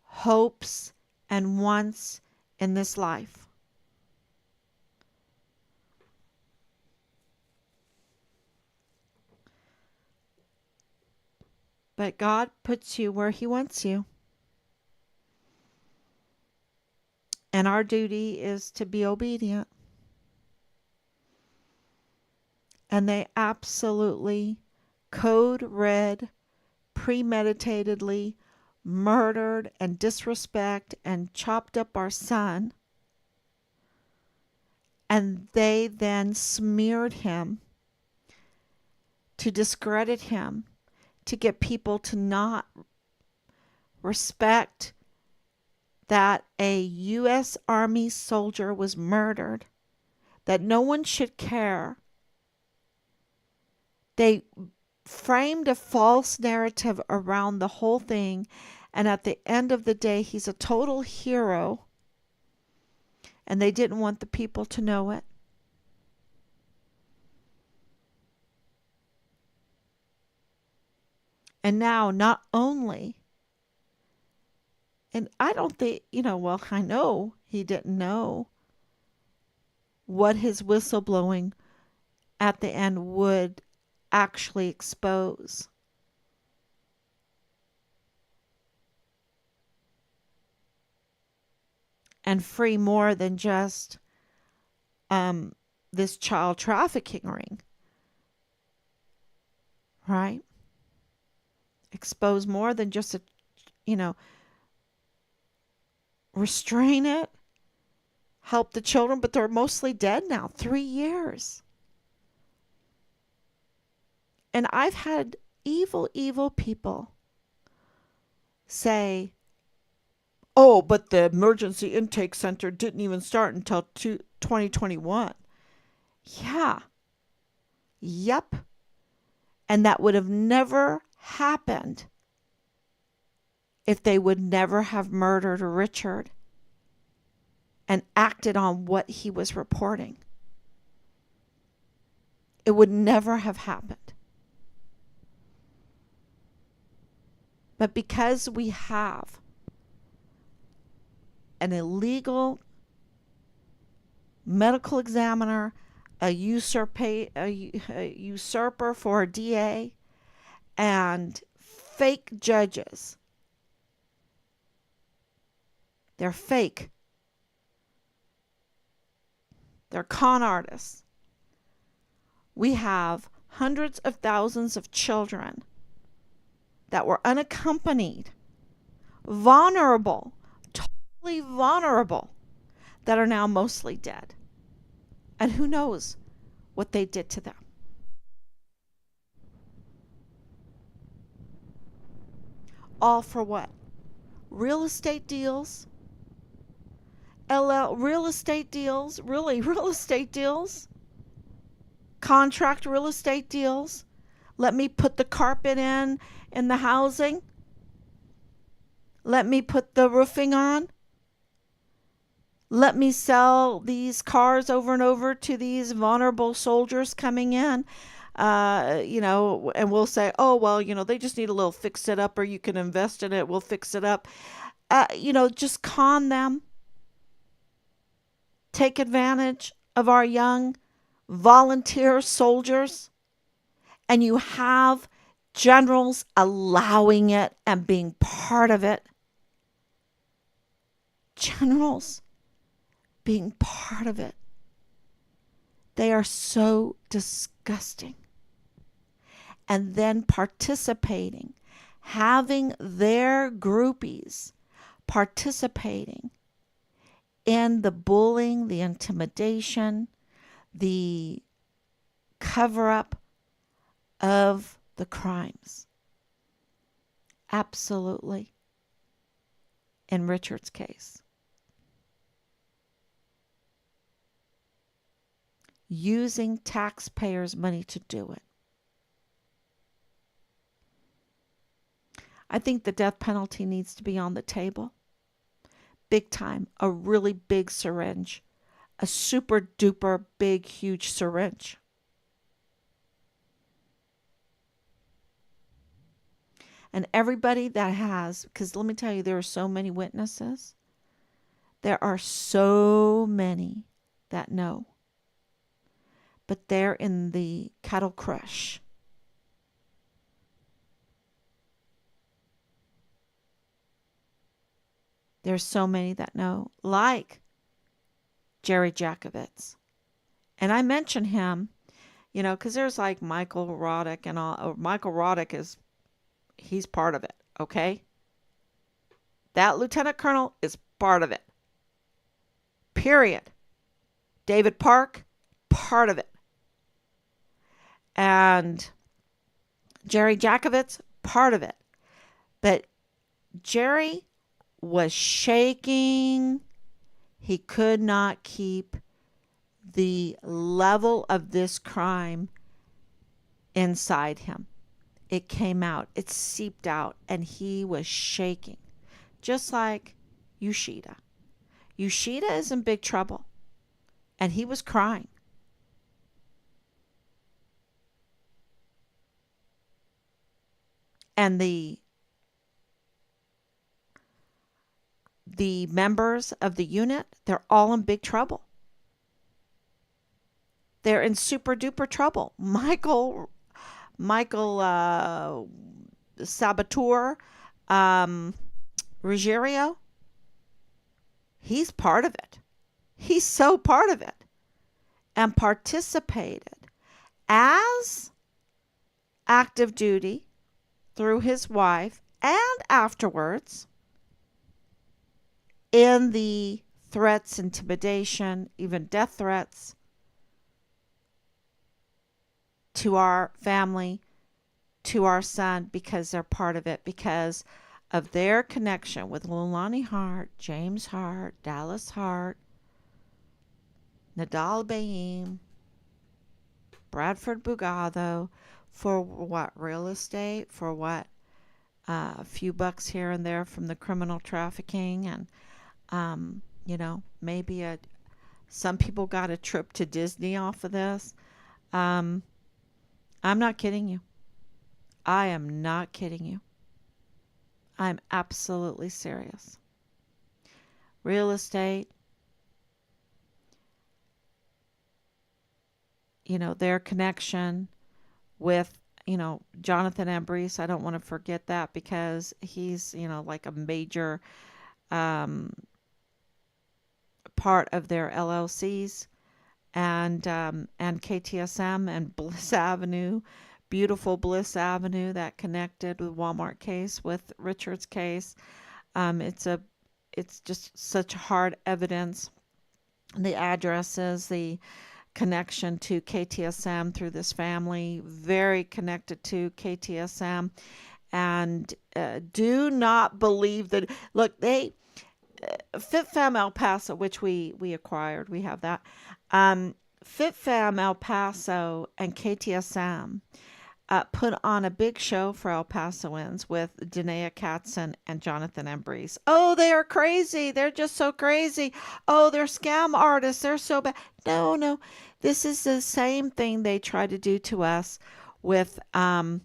hopes and wants in this life. But God puts you where He wants you. And our duty is to be obedient. And they absolutely code red, premeditatedly murdered and disrespect and chopped up our son. And they then smeared him to discredit him, to get people to not respect that a U.S. Army soldier was murdered, that no one should care. They framed a false narrative around the whole thing, and at the end of the day, he's a total hero, and they didn't want the people to know it. And now, not only, and I don't think, I know he didn't know what his whistleblowing at the end would actually expose. And free more than just this child trafficking ring. Right? Expose more than just you know, restrain it, help the children, but they're mostly dead now. 3 years. And I've had evil, evil people say, oh, but the emergency intake center didn't even start until 2021. Yeah. Yep. And that would have never happened if they would never have murdered Richard and acted on what he was reporting. It would never have happened. But because we have an illegal medical examiner, a usurper for a DA, and fake judges, they're fake. They're con artists. We have hundreds of thousands of children that were unaccompanied, vulnerable, totally vulnerable, that are now mostly dead. And who knows what they did to them. All for what? Real estate deals? Real estate deals? Really, real estate deals? Contract real estate deals? Let me put the carpet in the housing? Let me put the roofing on? Let me sell these cars over and over to these vulnerable soldiers coming in, and we'll say, oh, well, they just need a little fix it up, or you can invest in it. We'll fix it up. Just con them. Take advantage of our young volunteer soldiers. And you have generals allowing it and being part of it. Generals being part of it. They are so disgusting. And then participating, having their groupies participating in the bullying, the intimidation, the cover-up of the crimes. Absolutely. In Richard's case. Using taxpayers' money to do it. I think the death penalty needs to be on the table. Big time. A really big syringe. A super duper big, huge syringe. And everybody that has, because let me tell you, there are so many witnesses. There are so many that know. But they're in the cattle crush. There's so many that know, like Jerry Jackovitz. And I mention him, because there's like Michael Roddick and all. Or Michael Roddick he's part of it, okay? That lieutenant colonel is part of it. Period. David Park, part of it. And Jerry Jackovitz, part of it. But Jerry was shaking. He could not keep the level of this crime inside him. It came out. It seeped out. And he was shaking. Just like Yoshida. Yoshida is in big trouble. And he was crying. And the members of the unit, they're all in big trouble. They're in super duper trouble. Michael Saboteur, Ruggiero, he's part of it. He's so part of it. And participated as active duty through his wife and afterwards in the threats, intimidation, even death threats to our family, to our son, because they're part of it, because of their connection with Leilani Hart, James Hart, Dallas Hart, Nadal Bayim, Bradford Bugado, for what? Real estate? For what? A few bucks here and there from the criminal trafficking, and maybe some people got a trip to Disney off of this. Um, I'm not kidding you. I am not kidding you. I'm absolutely serious. Real estate, their connection with, Jonathan Ambrose. I don't want to forget that because he's, like a major um, part of their LLCs, and KTSM and Bliss Avenue, beautiful Bliss Avenue that connected with Walmart case with Richard's case. It's just such hard evidence. The addresses, the connection to KTSM through this family, very connected to KTSM, and do not believe that. Look, they FitFam El Paso, which we acquired, we have that. FitFam El Paso and KTSM put on a big show for El Pasoans with Danae Katzen and Jonathan Ambrose. Oh, they are crazy. They're just so crazy. Oh, they're scam artists. They're so bad. No, no. This is the same thing they try to do to us with Nadal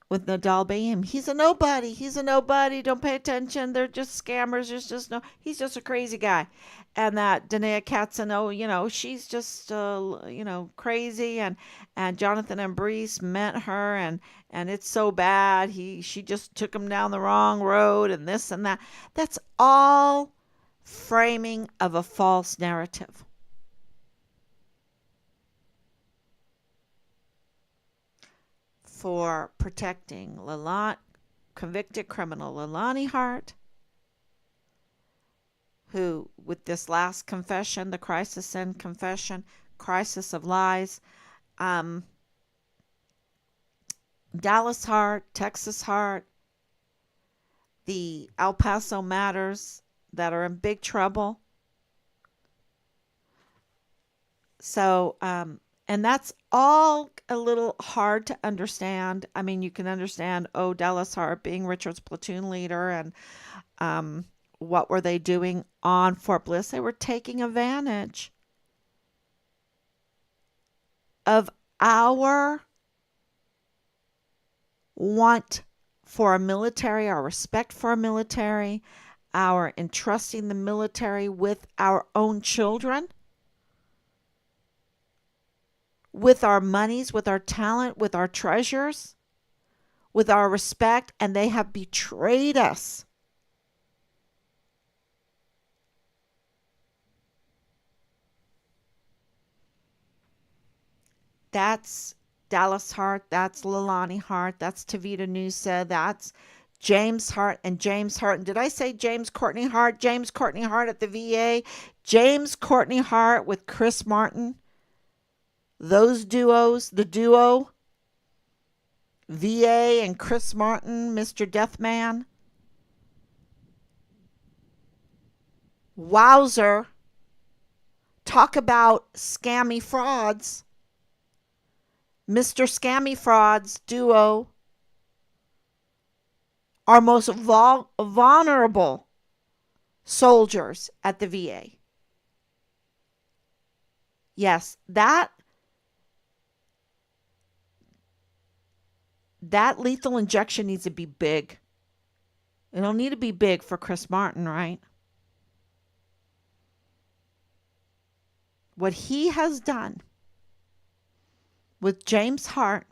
Bayim. He's a nobody. He's a nobody. Don't pay attention. They're just scammers. There's just no. He's just a crazy guy. And that Danae Katzen, she's just crazy. And Jonathan Ambrose met her, and it's so bad. She just took him down the wrong road, and this and that. That's all framing of a false narrative. For protecting convicted criminal Leilani Hart, who, with this last confession, the crisis in confession, crisis of lies, Dallas Hart, Texas Hart, the El Paso matters that are in big trouble. So, and that's all a little hard to understand. I mean, you can understand, Dallas Hart being Richard's platoon leader, and what were they doing on Fort Bliss? They were taking advantage of our want for our military, our respect for our military, our entrusting the military with our own children, with our monies, with our talent, with our treasures, with our respect, and they have betrayed us. That's Dallas Hart, that's Leilani Hart, that's Tavita Nusa, that's James Hart and James Hart. And did I say James Courtney Hart? James Courtney Hart at the VA. James Courtney Hart with Chris Martin. Those duos, the duo, VA and Chris Martin, Mr. Deathman. Wowzer. Talk about scammy frauds. Mr. Scammy Frauds duo. Our most vulnerable soldiers at the VA. Yes, that lethal injection needs to be big. It'll need to be big for Chris Martin, right? What he has done with James Hart,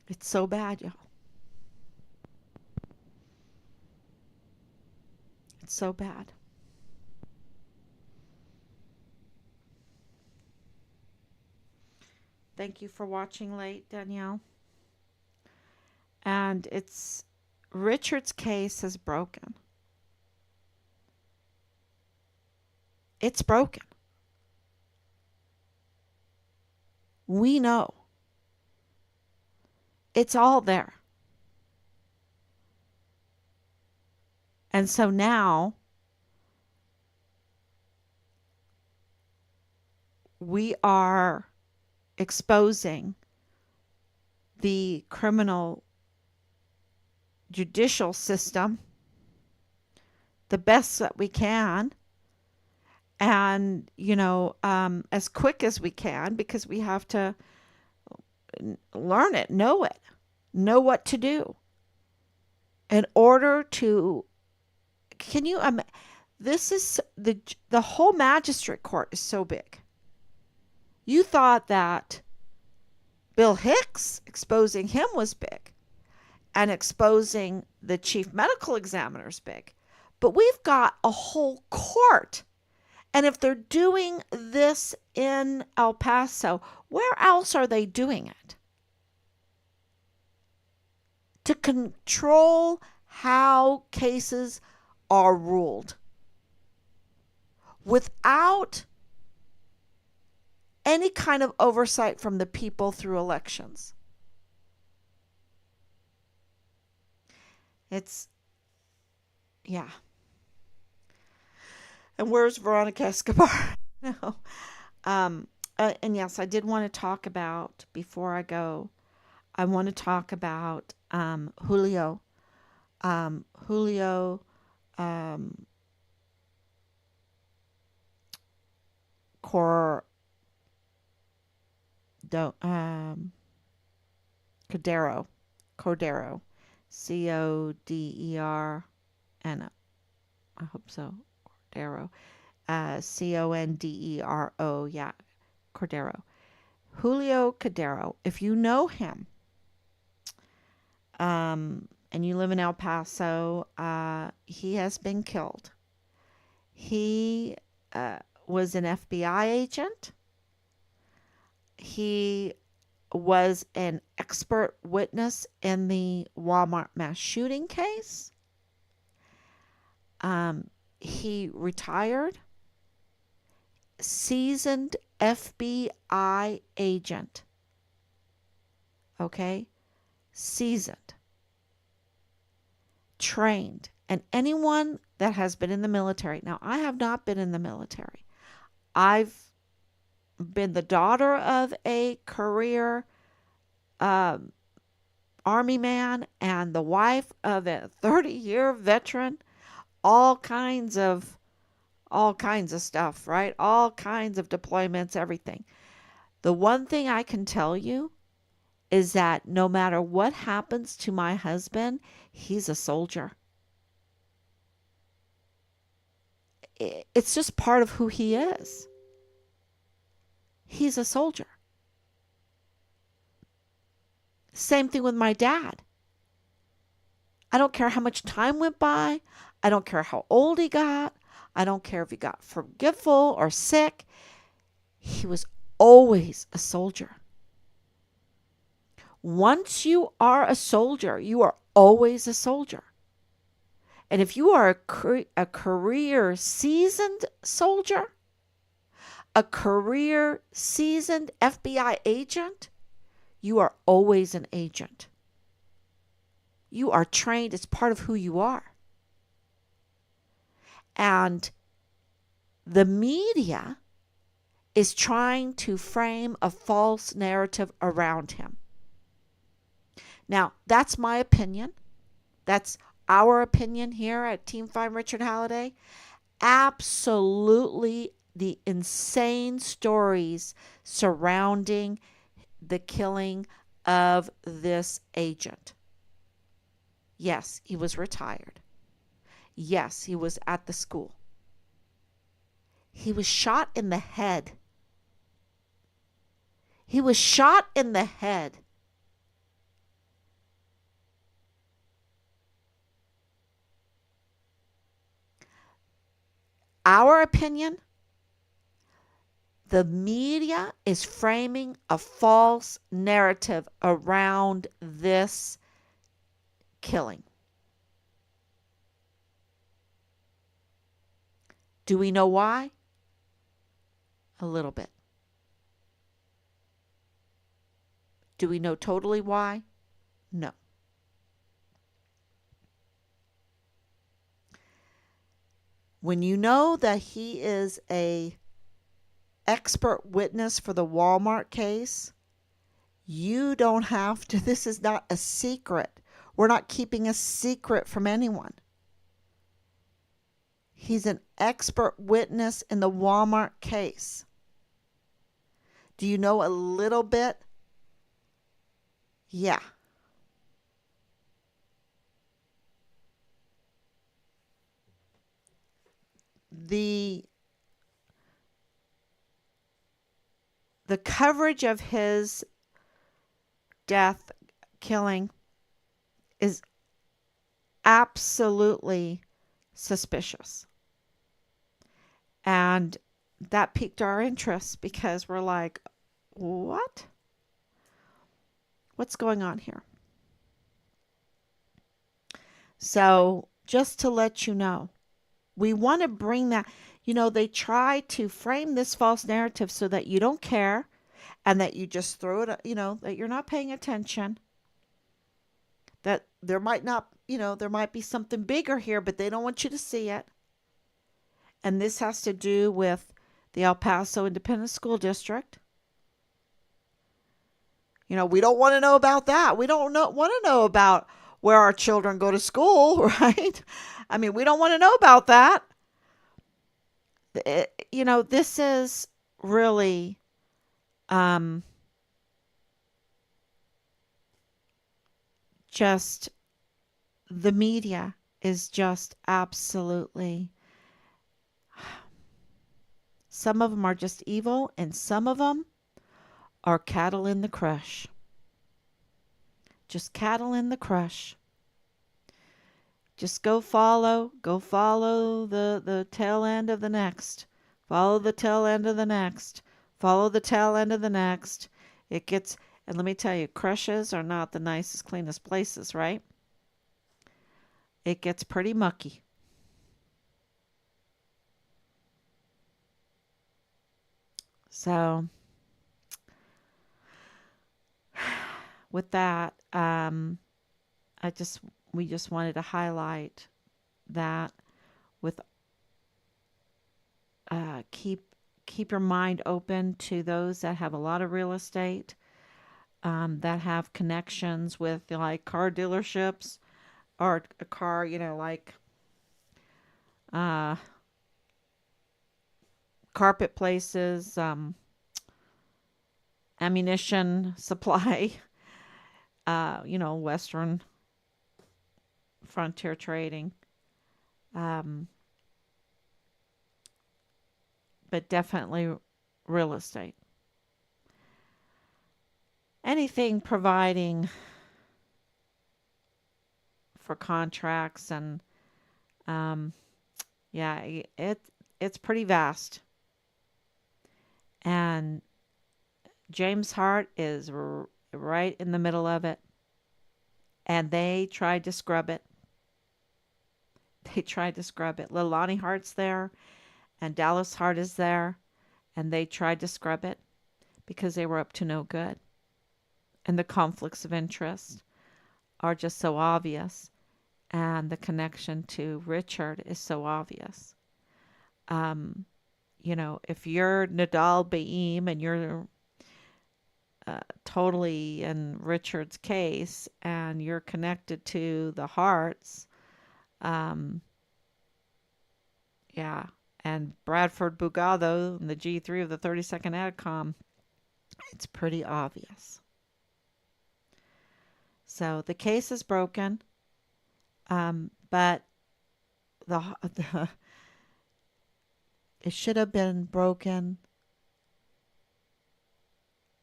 it's so bad, y'all. It's so bad. Thank you for watching late, Danielle. And it's Richard's case is broken. It's broken. We know. It's all there. And so now we are exposing the criminal judicial system the best that we can, and as quick as we can, because we have to learn it, know what to do in order to. Can you this is the whole magistrate court is so big. You thought that Bill Hicks exposing him was big, and exposing the chief medical examiner is big, but we've got a whole court. And if they're doing this in El Paso, where else are they doing it? To control how cases are ruled without any kind of oversight from the people through elections. It's, yeah. And where's Veronica Escobar? No. And yes, I did want to talk about, before I go, I want to talk about Julio. Julio Cordero. Cordero. Codero. I hope so. Cordero. Condero. Yeah. Cordero. Julio Cordero. If you know him, and you live in El Paso, he has been killed. He was an FBI agent. He was an expert witness in the Walmart mass shooting case. He retired, seasoned FBI agent. Okay? Seasoned. Trained. And anyone that has been in the military. Now, I have not been in the military. I've been the daughter of a career Army man and the wife of a 30-year veteran. All kinds of stuff, right? All kinds of deployments, everything. The one thing I can tell you is that no matter what happens to my husband, he's a soldier. It's just part of who he is. He's a soldier. Same thing with my dad. I don't care how much time went by. I don't care how old he got. I don't care if he got forgetful or sick. He was always a soldier. Once you are a soldier, you are always a soldier. And if you are a career seasoned soldier, a career seasoned FBI agent, you are always an agent. You are trained. It's part of who you are. And the media is trying to frame a false narrative around him. Now, that's my opinion. That's our opinion here at Team 5 Richard Halliday. Absolutely the insane stories surrounding the killing of this agent. Yes, he was retired. Yes, he was at the school. He was shot in the head. He was shot in the head. Our opinion, The media is framing a false narrative around this killing. Do we know why? A little bit. Do we know totally why? No. When you know that he is a expert witness for the Walmart case, you don't have to. This is not a secret. We're not keeping a secret from anyone. He's an expert witness in the Walmart case. Do you know a little bit? Yeah. The coverage of his death, killing, is absolutely suspicious. And that piqued our interest because we're like, what? What's going on here? So just to let you know, we want to bring that, they try to frame this false narrative so that you don't care and that you just throw it, that you're not paying attention, that there might not, there might be something bigger here, but they don't want you to see it. And this has to do with the El Paso Independent School District. We don't want to know about that. We don't want to know about where our children go to school, right? I mean, we don't want to know about that. This is really just, the media is just absolutely, some of them are just evil and some of them are cattle in the crush. Just cattle in the crush. Just go follow the tail end of the next. Follow the tail end of the next. Follow the tail end of the next. It gets, and let me tell you, crushes are not the nicest, cleanest places, right? It gets pretty mucky. So, with that, we just wanted to highlight that with keep your mind open to those that have a lot of real estate, that have connections with like car dealerships or a car, like carpet places, ammunition supply, Western Frontier Trading. But definitely real estate. Anything providing for contracts and it's pretty vast. And James Hart is right in the middle of it. And they tried to scrub it. Leilani Hart's there and Dallas Hart is there. And they tried to scrub it because they were up to no good. And the conflicts of interest are just so obvious. And the connection to Richard is so obvious. If you're Nadal Baim and you're totally in Richard's case and you're connected to the Harts, and Bradford Bugado and the G3 of the 32nd AdCom, it's pretty obvious. So the case is broken, but it should have been broken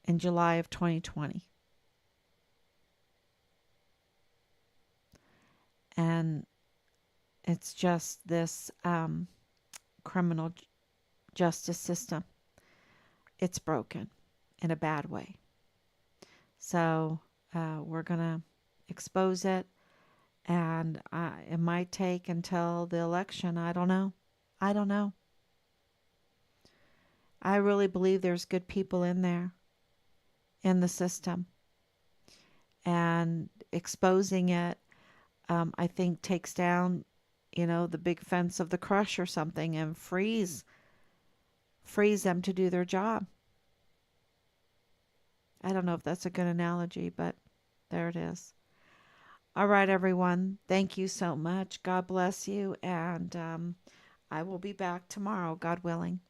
in July of 2020. And it's just this criminal justice system it's broken in a bad way. So we're going to expose it. And it might take until the election. I don't know. I don't know. I really believe there's good people in there, in the system. And exposing it, I think, takes down, the big fence of the crush or something and frees them to do their job. I don't know if that's a good analogy, but there it is. All right, everyone. Thank you so much. God bless you. And I will be back tomorrow, God willing.